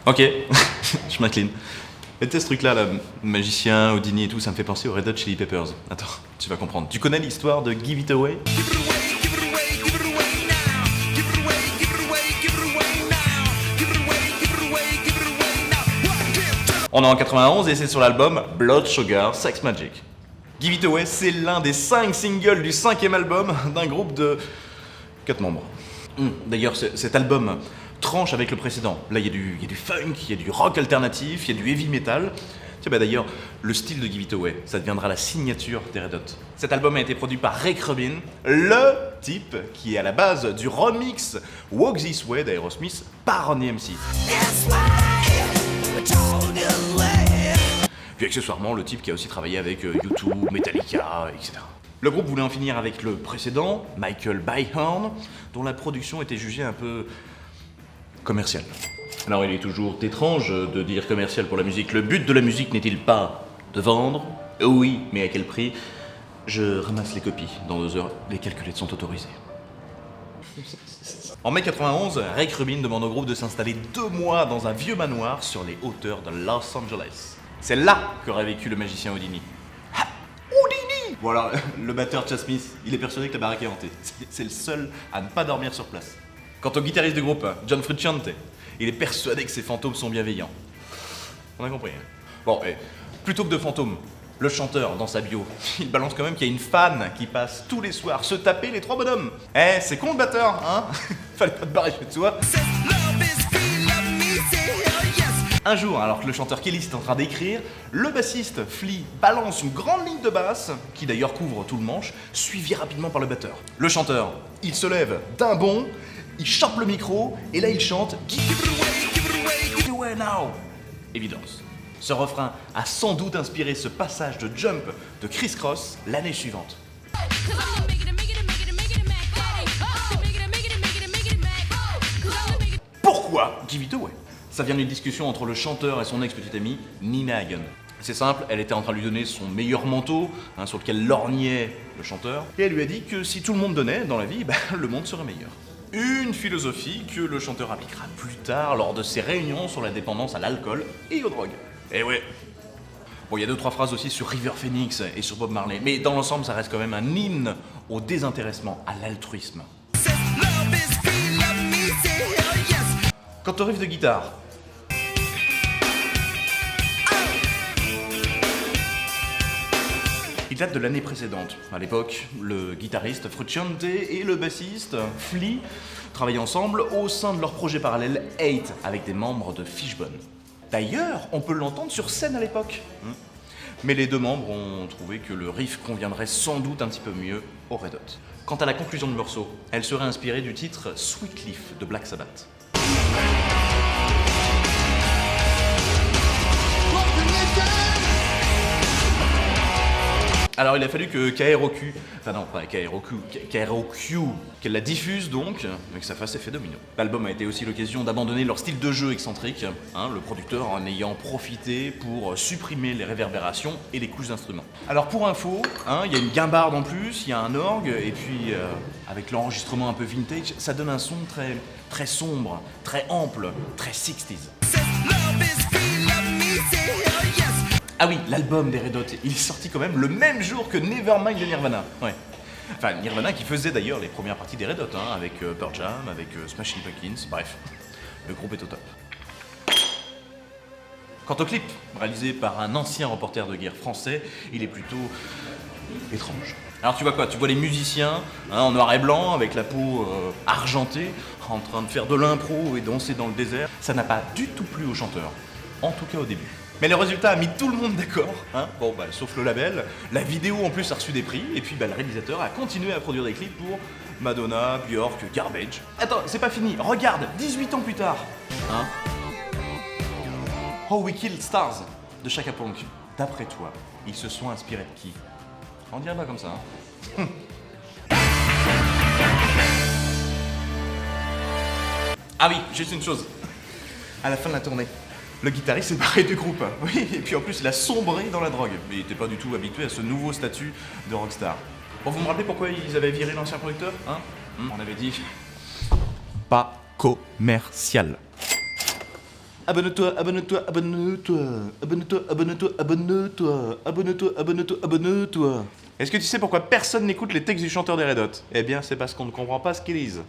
Ok, je m'incline. Et tu sais, ce truc-là, là, magicien, Houdini et tout, ça me fait penser aux Red Hot Chili Peppers. Attends, tu vas comprendre. Tu connais l'histoire de Give It Away? On est en 91 et c'est sur l'album Blood Sugar Sex Magik. Give It Away, c'est l'un des 5 singles du 5e album d'un groupe de 4 membres. D'ailleurs, cet album tranche avec le précédent. Là, il y a du funk, il y a du rock alternatif, il y a du heavy metal. Tiens, bah d'ailleurs, le style de Give It Away, ça deviendra la signature des Red Hot. Cet album a été produit par Rick Rubin, le type qui est à la base du remix Walk This Way d'Aerosmith par Run DMC. Puis accessoirement, le type qui a aussi travaillé avec U2, Metallica, etc. Le groupe voulait en finir avec le précédent, Michael Byhorn, dont la production était jugée un peu commerciale. Alors il est toujours étrange de dire commercial pour la musique. Le but de la musique n'est-il pas de vendre? Oui, mais à quel prix? Je ramasse les copies. Dans 2 heures, les calculettes sont autorisées. En mai 91, Rick Rubin demande au groupe de s'installer 2 mois dans un vieux manoir sur les hauteurs de Los Angeles. C'est là qu'aurait vécu le magicien Houdini. Ah, Houdini! Voilà, le batteur Chad Smith, il est persuadé que la baraque est hantée. C'est le seul à ne pas dormir sur place. Quant au guitariste du groupe, John Frusciante, il est persuadé que ces fantômes sont bienveillants. On a compris. Bon, et plutôt que de fantômes, le chanteur, dans sa bio, il balance quand même qu'il y a une fan qui passe tous les soirs se taper les 3 bonhommes. Eh, c'est con le batteur, hein? Fallait pas te barrer chez toi. Un jour, alors que le chanteur Kelly est en train d'écrire, le bassiste Flea balance une grande ligne de basse, qui d'ailleurs couvre tout le manche, suivi rapidement par le batteur. Le chanteur, il se lève d'un bond, il chope le micro, et là il chante Give it away now. Évidence. Ce refrain a sans doute inspiré ce passage de Jump de Criss Cross l'année suivante. Pourquoi Give It Away? Ça vient d'une discussion entre le chanteur et son ex-petite amie, Nina Hagen. C'est simple, elle était en train de lui donner son meilleur manteau, sur lequel lorgnait le chanteur, et elle lui a dit que si tout le monde donnait dans la vie, le monde serait meilleur. Une philosophie que le chanteur appliquera plus tard lors de ses réunions sur la dépendance à l'alcool et aux drogues. Eh ouais. Bon, il y a 2-3 phrases aussi sur River Phoenix et sur Bob Marley, mais dans l'ensemble, ça reste quand même un hymne au désintéressement, à l'altruisme. Quant au riff de guitare, il date de l'année précédente. À l'époque, le guitariste Frusciante et le bassiste Flea travaillaient ensemble au sein de leur projet parallèle 8 avec des membres de Fishbone. D'ailleurs, on peut l'entendre sur scène à l'époque. Mais les 2 membres ont trouvé que le riff conviendrait sans doute un petit peu mieux aux Red Hot. Quant à la conclusion du morceau, elle serait inspirée du titre Sweet Leaf de Black Sabbath. Alors il a fallu que KROQ, qu'elle la diffuse donc, et que ça fasse effet domino. L'album a été aussi l'occasion d'abandonner leur style de jeu excentrique, le producteur en ayant profité pour supprimer les réverbérations et les couches d'instruments. Alors pour info, il y a une guimbarde en plus, il y a un orgue, et puis avec l'enregistrement un peu vintage, ça donne un son très, très sombre, très ample, très 60s. Ah oui, l'album des Red Hot, il est sorti quand même le même jour que Nevermind de Nirvana. Ouais. Enfin, Nirvana qui faisait d'ailleurs les premières parties des Red Hot, avec Pearl Jam, avec Smashing Pumpkins, bref, le groupe est au top. Quant au clip, réalisé par un ancien reporter de guerre français, il est plutôt étrange. Alors tu vois quoi? Tu vois les musiciens en noir et blanc, avec la peau argentée, en train de faire de l'impro et danser dans le désert. Ça n'a pas du tout plu au chanteur, en tout cas au début. Mais le résultat a mis tout le monde d'accord, sauf le label. La vidéo en plus a reçu des prix, et puis le réalisateur a continué à produire des clips pour Madonna, Björk, Garbage. Attends, c'est pas fini, regarde, 18 ans plus tard. How We Killed Stars de Chaka Ponk. D'après toi, ils se sont inspirés de qui? On dirait pas comme ça, Ah oui, juste une chose. À la fin de la tournée, le guitariste s'est barré du groupe. Oui, et puis en plus, il a sombré dans la drogue. Mais il n'était pas du tout habitué à ce nouveau statut de rockstar. Bon, vous me rappelez pourquoi ils avaient viré l'ancien producteur? On avait dit... pas commercial. Abonne-toi, abonne-toi, abonne-toi, abonne-toi, abonne-toi, abonne-toi, abonne-toi, abonne-toi, abonne-toi. Est-ce que tu sais pourquoi personne n'écoute les textes du chanteur des Red Hot? Eh bien, c'est parce qu'on ne comprend pas ce qu'ils disent.